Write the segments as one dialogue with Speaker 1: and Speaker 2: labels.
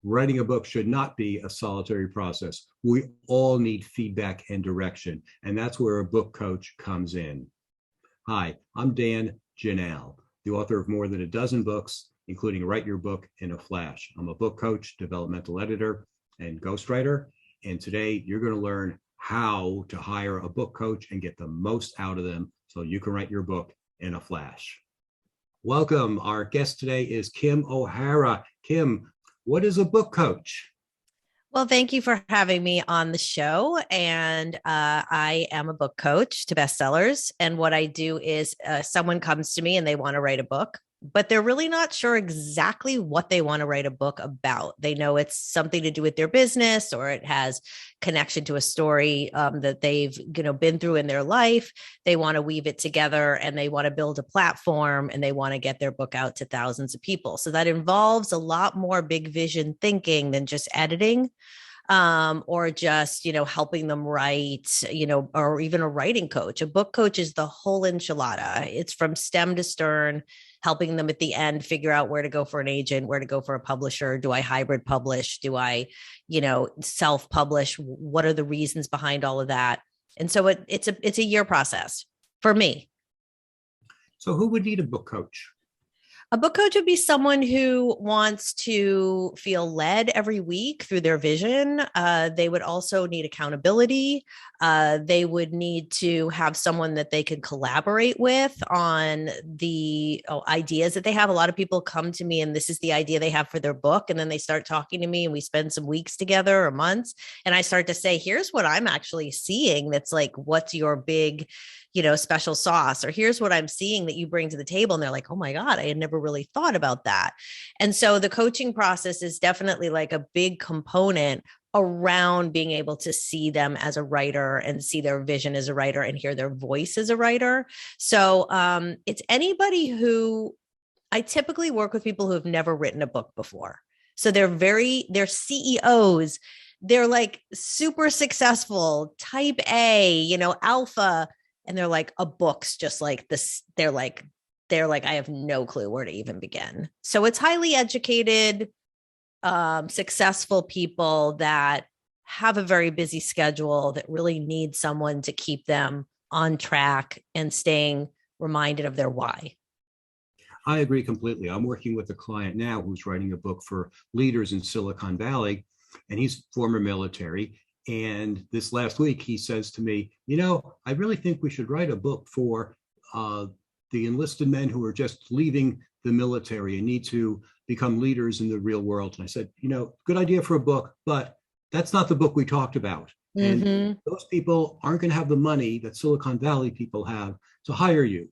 Speaker 1: writing a book should not be a solitary process. We all need feedback and direction, and that's where a book coach comes in. Hi, I'm Dan Janal, the author of more than a dozen books, including Write Your Book in a Flash. I'm a book coach, developmental editor, and ghostwriter. And today you're going to learn how to hire a book coach and get the most out of them so you can write your book in a flash. Welcome. Our guest today is Kim O'Hara. Kim, what is a book coach?
Speaker 2: Well, thank you for having me on the show. And I am a book coach to bestsellers. And what I do is someone comes to me and they want to write a book, but they're really not sure exactly what they want to write a book about. They know it's something to do with their business, or it has connection to a story that they've been through in their life. They want to weave it together and they want to build a platform and they want to get their book out to thousands of people. So that involves a lot more big vision thinking than just editing. Or just, helping them write, or even a writing coach. A book coach is the whole enchilada. It's from stem to stern, helping them at the end figure out where to go for an agent, where to go for a publisher. Do I hybrid publish? Do I, self-publish? What are the reasons behind all of that? And so it's a year process for me.
Speaker 1: So who would need a book coach?
Speaker 2: A book coach would be someone who wants to feel led every week through their vision. They would also need accountability. They would need to have someone that they could collaborate with on the ideas that they have. A lot of people come to me and this is the idea they have for their book. And then they start talking to me and we spend some weeks together or months. And I start to say, here's what I'm actually seeing. That's like, what's your big special sauce, or here's what I'm seeing that you bring to the table. And they're like, oh my God, I had never really thought about that. And so the coaching process is definitely like a big component around being able to see them as a writer and see their vision as a writer and hear their voice as a writer. So it's anybody who I typically work with people who have never written a book before. So they're CEOs. They're like super successful, type A, alpha. And they're like, a book's just like this. They're like, I have no clue where to even begin. So it's highly educated, successful people that have a very busy schedule that really need someone to keep them on track and staying reminded of their why.
Speaker 1: I agree completely. I'm working with a client now who's writing a book for leaders in Silicon Valley, and he's former military. And this last week, he says to me, I really think we should write a book for the enlisted men who are just leaving the military and need to become leaders in the real world. And I said, good idea for a book, but that's not the book we talked about. Mm-hmm. And those people aren't going to have the money that Silicon Valley people have to hire you.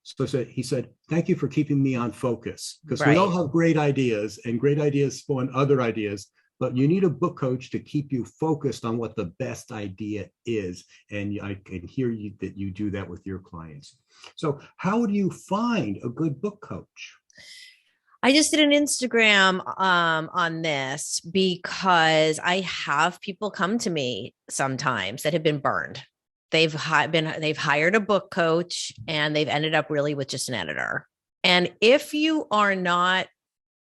Speaker 1: So he said, thank you for keeping me on focus, because we all have great ideas and great ideas spawn other ideas. But you need a book coach to keep you focused on what the best idea is. And I can hear that you do that with your clients. So how do you find a good book coach?
Speaker 2: I just did an Instagram on this because I have people come to me sometimes that have been burned. They've hired a book coach and they've ended up really with just an editor. And if you are not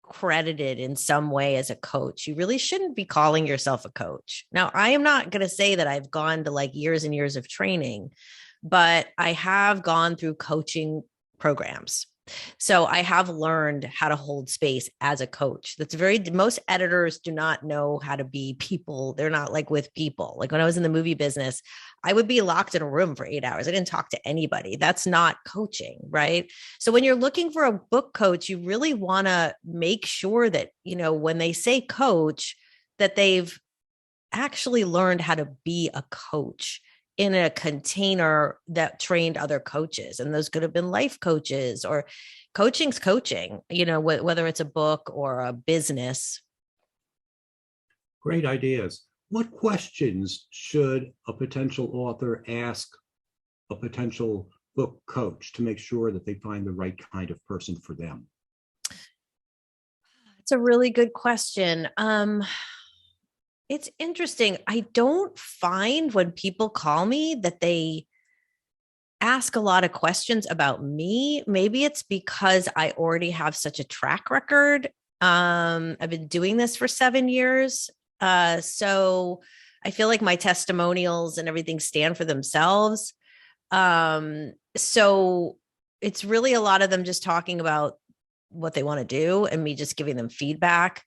Speaker 2: credited in some way as a coach, you really shouldn't be calling yourself a coach. Now, I am not going to say that I've gone to like years and years of training, but I have gone through coaching programs. So I have learned how to hold space as a coach. Most editors do not know how to be people. They're not like with people. Like when I was in the movie business, I would be locked in a room for 8 hours. I didn't talk to anybody. That's not coaching, right? So when you're looking for a book coach, you really want to make sure that, when they say coach, that they've actually learned how to be a coach in a container that trained other coaches. And those could have been life coaches, or coaching's coaching, whether it's a book or a business.
Speaker 1: Great ideas. What questions should a potential author ask a potential book coach to make sure that they find the right kind of person for them?
Speaker 2: It's a really good question. It's interesting. I don't find when people call me that they ask a lot of questions about me. Maybe it's because I already have such a track record I've been doing this for 7 years. So I feel like my testimonials and everything stand for themselves. So it's really a lot of them just talking about what they want to do and me just giving them feedback.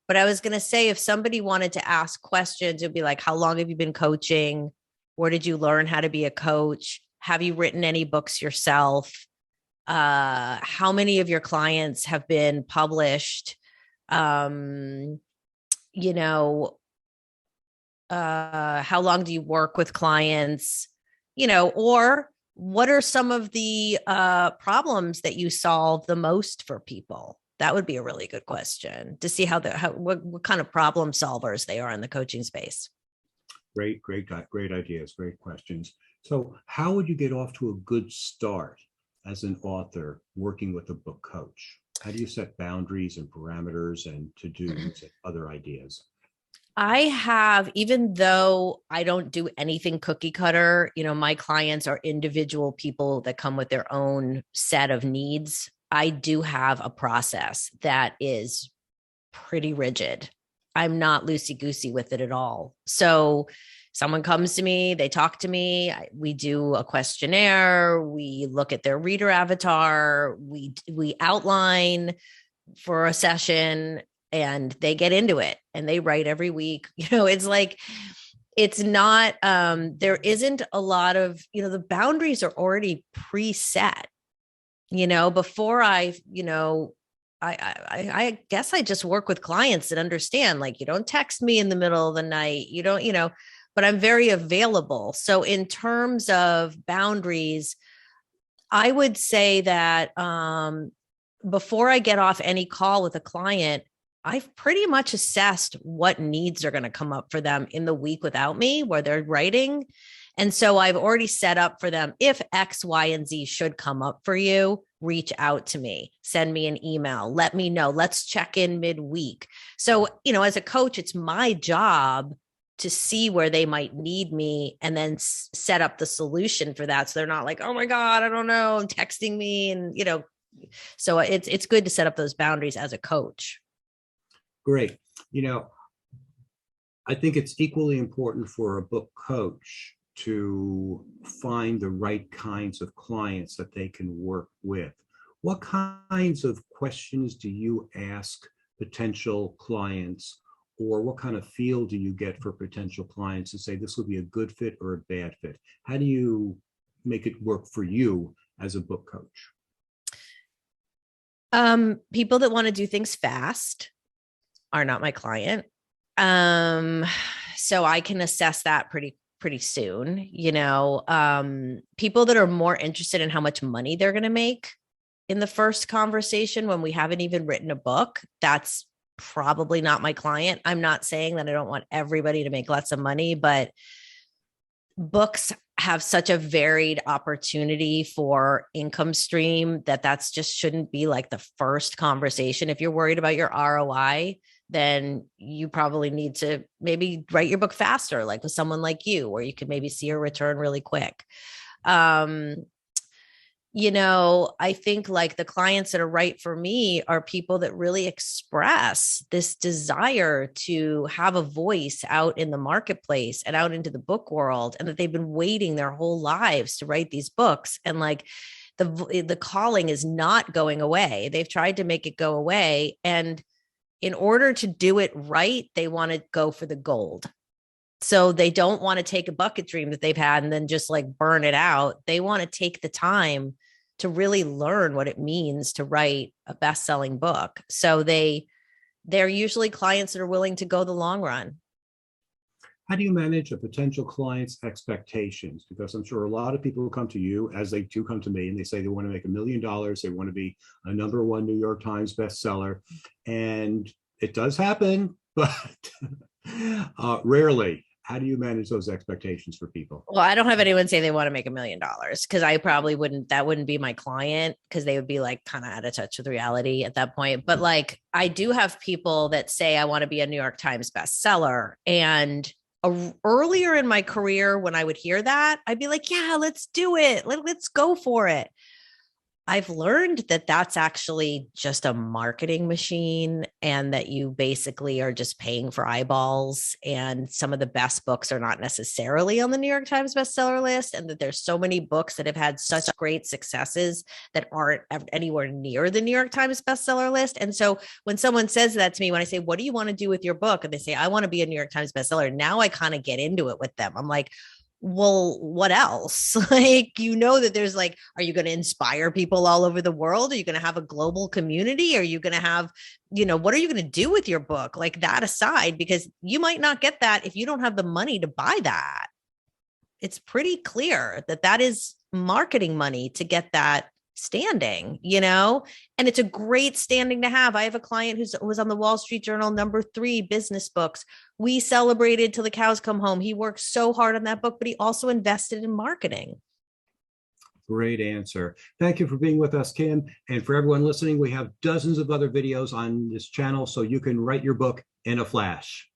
Speaker 2: But I was going to say, if somebody wanted to ask questions, it'd be like, how long have you been coaching? Where did you learn how to be a coach? Have you written any books yourself? How many of your clients have been published? You know, how long do you work with clients? Or what are some of the problems that you solve the most for people? That would be a really good question to see what kind of problem solvers they are in the coaching space.
Speaker 1: Great ideas, great questions. So how would you get off to a good start as an author working with a book coach? How do you set boundaries and parameters and to-dos and other ideas?
Speaker 2: I have, even though I don't do anything cookie cutter, my clients are individual people that come with their own set of needs. I do have a process that is pretty rigid. I'm not loosey-goosey with it at all. So someone comes to me, they talk to me, we do a questionnaire, we look at their reader avatar, we outline for a session, and they get into it and they write every week. It's like, it's not, there isn't a lot of, the boundaries are already preset, before I guess I just work with clients that understand, like, you don't text me in the middle of the night, you don't, but I'm very available. So in terms of boundaries, I would say that before I get off any call with a client, I've pretty much assessed what needs are going to come up for them in the week without me, where they're writing. And so I've already set up for them, if X, Y, and Z should come up for you, reach out to me, send me an email, let me know, let's check in midweek. So, as a coach, it's my job to see where they might need me and then set up the solution for that. So they're not like, oh my God, I don't know, texting me. And, so it's good to set up those boundaries as a coach.
Speaker 1: Great. I think it's equally important for a book coach to find the right kinds of clients that they can work with. What kinds of questions do you ask potential clients, or what kind of feel do you get for potential clients to say this would be a good fit or a bad fit? How do you make it work for you as a book coach?
Speaker 2: People that want to do things fast are not my client. So I can assess that pretty soon. People that are more interested in how much money they're going to make in the first conversation when we haven't even written a book, that's probably not my client. I'm not saying that I don't want everybody to make lots of money, but books have such a varied opportunity for income stream that's just shouldn't be like the first conversation. If you're worried about your ROI, then you probably need to maybe write your book faster, like with someone like you, where you could maybe see a return really quick. I think like the clients that are right for me are people that really express this desire to have a voice out in the marketplace and out into the book world, and that they've been waiting their whole lives to write these books. And like the calling is not going away. They've tried to make it go away. And in order to do it right, they want to go for the gold. So they don't want to take a bucket dream that they've had and then just like burn it out. They want to take the time to really learn what it means to write a best-selling book. So they're usually clients that are willing to go the long run.
Speaker 1: How do you manage a potential client's expectations? Because I'm sure a lot of people come to you, as they do come to me, and they say they want to make $1 million. They want to be a #1 New York Times bestseller. And it does happen, but rarely. How do you manage those expectations for people?
Speaker 2: Well, I don't have anyone say they want to make $1 million, because I probably that wouldn't be my client, because they would be like kind of out of touch with reality at that point. But like, I do have people that say, I want to be a New York Times bestseller. And earlier in my career, when I would hear that, I'd be like, yeah, let's do it. Let's go for it. I've learned that that's actually just a marketing machine and that you basically are just paying for eyeballs. And some of the best books are not necessarily on the New York Times bestseller list. And that there's so many books that have had such great successes that aren't anywhere near the New York Times bestseller list. And so when someone says that to me, when I say, what do you want to do with your book? And they say, I want to be a New York Times bestseller. Now I kind of get into it with them. I'm like, well, what else? Like, that there's like, are you going to inspire people all over the world? Are you going to have a global community? Are you going to have, what are you going to do with your book? Like that aside, because you might not get that if you don't have the money to buy that. It's pretty clear that that is marketing money to get that standing, and it's a great standing to have. I have a client who was on the Wall Street Journal #3 business books. We celebrated till the cows come home. He worked so hard on that book, but he also invested in marketing.
Speaker 1: Great answer. Thank you for being with us, Kim. And for everyone listening, we have dozens of other videos on this channel, so you can write your book in a flash.